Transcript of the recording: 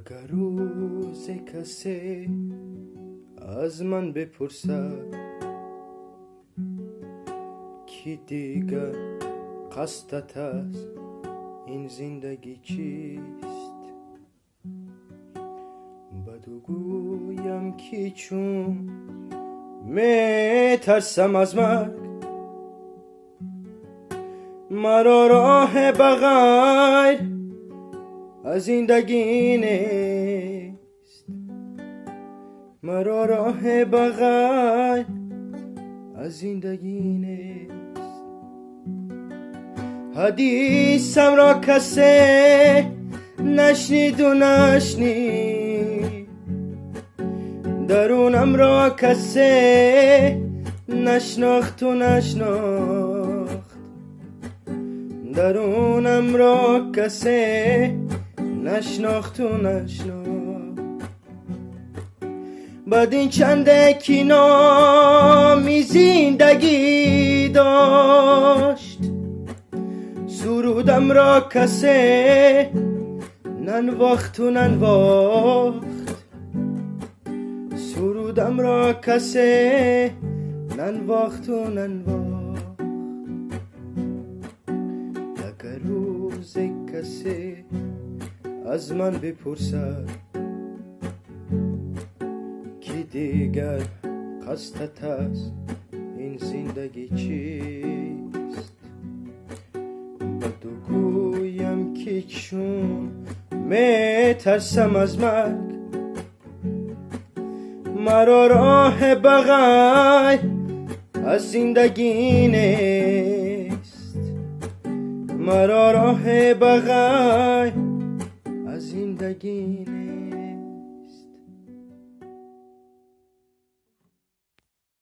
اگر روز کسی از من بپرسد که دیگر قصدت است این زندگی چیست، بدو گویم که چون می ترسم از مرگ، مرا راه بغیر از زندگی نیست، مرا راه بغیر از زندگی نیست. حدیثم را کسی نشنید و نشنید، درونم را کسی نشناخت و نشناخت، درونم را کسی نشناخت و نشناخت. بعد این چنده که نامی زندگی داشت، سرودم را کسی ننواخت و ننواخت، سرودم را کسی ننواخت و ننواخت. اگر روز کسی از من بپرسد که دیگر قصدت است این زندگی چیست، بدو گویم که چون می ترسم از مرگ، مرا راه بغیر از زندگی نیست، مرا راه بغیر از زندگی نیست.